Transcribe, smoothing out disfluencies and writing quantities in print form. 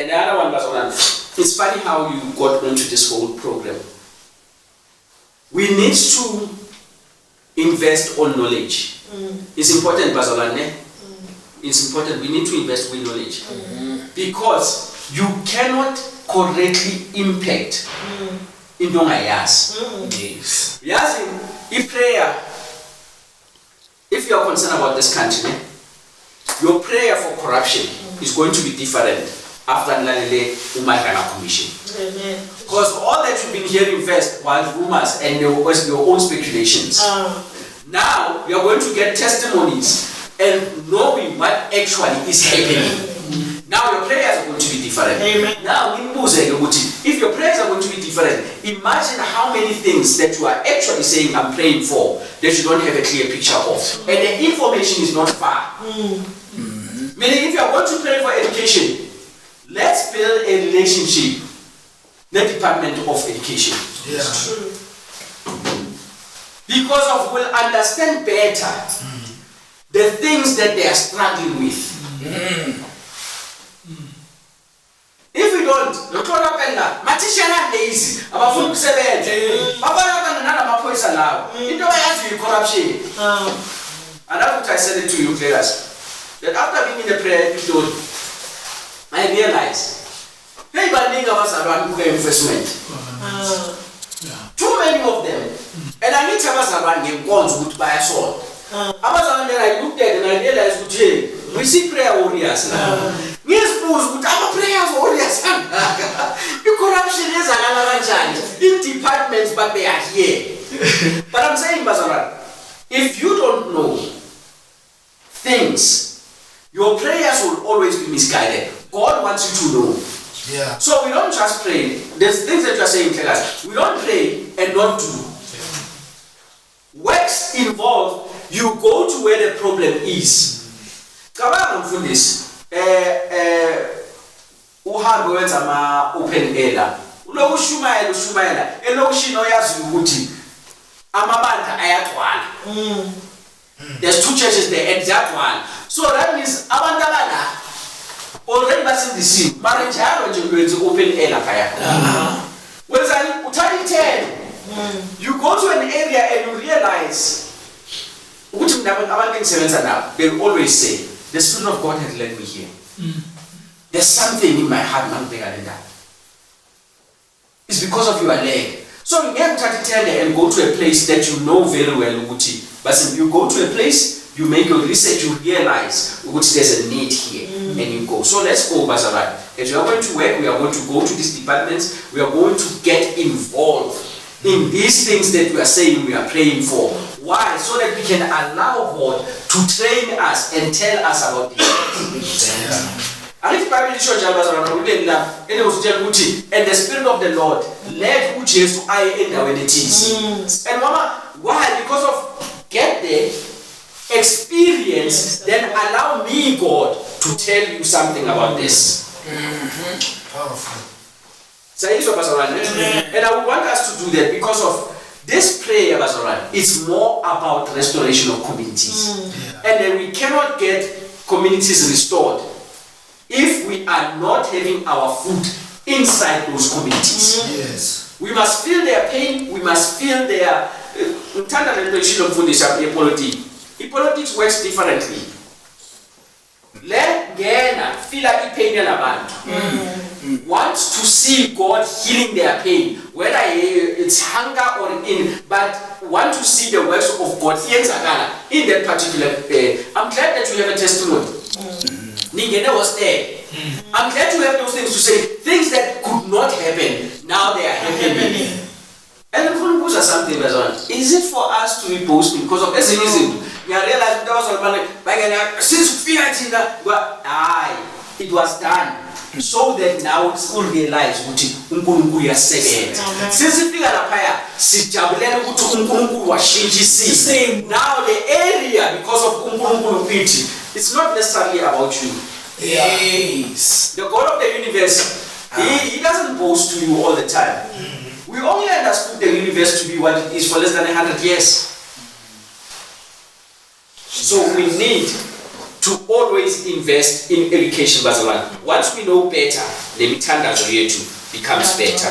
And the other one was it's funny how you got onto this whole program. We need to invest on knowledge. It's important, Bazalane. It's important. We need to invest with knowledge. Because you cannot correctly impact in Yes. Yes, in prayer, if you are concerned about this country, your prayer for corruption is going to be different after the Umayana Commission. Because all that you've been hearing first was rumors and there was your own speculations. Now you are going to get testimonies and knowing what actually is happening. Now your prayers are going to be different. Amen. Now, if your prayers are going to be different, imagine how many things that you are actually saying I'm praying for that you don't have a clear picture of. And the information is not far. Meaning, if you are going to pray for education, let's build a relationship, the Department of Education. True. Because of we'll understand better the things that they are struggling with. If we don't, Matisha lazy, abafuna ukusebenza. Abanye nana amaphoyisa lawo. Into bayazi corruption. And that's what I said it to you, players. That after being in the prayer episode, I realized, hey, baningi abazalwane ku-investment. Too many of them. And I need to abazalwane ngenkonzo ukuthi bayasonda. Abazalwane I looked at and I realized ukuthi hey, we see prayer warriors now. But our prayers warriors. The corruption is another in departments, but they are here. But I'm saying, Bazaran, if you don't know things, your prayers will always be misguided. God wants you to know. Yeah. So we don't just pray. There's things that you are saying, tell us. We don't pray and not do. Works involved, you go to where the problem is. Kabanga mfundisi. Uhambe wenza ama open air uloku shumayela elokushini oyazi ukuthi amabandla ayagcwala. There's two churches there and that one, so that means abantu abala already basindisiwe mara njalo nje wenza open air lapha wenza uthatha 10 you go to an area and you realize ukuthi abantu engisebenza nabo they always say the Spirit of God has led me here. There's something in my heart, man. It's because of your leg. So you have to tell them and go to a place that you know very well, Uguti. But if you go to a place, you make your research, you realize Uguti, there's a need here, and you go. So let's go, Bazarai. If you are going to work, we are going to go to these departments. We are going to get involved in these things that we are saying we are praying for. Why? So that we can allow God to train us and tell us about these things. And the Bible shows and the Spirit of the Lord led Jesus I enter when it is. And Mama, why? Because of get there, experience, then allow me, God, to tell you something about this. Powerful. And I would want us to do that because of this prayer, it's more about restoration of communities. And then we cannot get communities restored if we are not having our food inside those communities. Yes. We must feel their pain, we must feel their politics works differently. Let Gena feel like pain wants to see God healing their pain, whether it's hunger or but want to see the works of God in that particular I'm glad that you have a testimony. Ningene was there. I'm glad you have those things to say. Things that could not happen, now they are happening. And the something is it for us to be boasting because of pessimism? You realize there was since it was done. So that now it's all realized uNkulunkulu uyasebenza. Sisifika lapha sijabulele ukuthi uNkulunkulu washintsha now the area because of uNkulunkulu uthi it's not necessarily about you. Yes. The God of the universe, he doesn't boast to you all the time. We only understood the universe to be what it is for less than 100 years. So we need to always invest in education, bazalwane. Once we know better, the mithandazo yetu becomes better.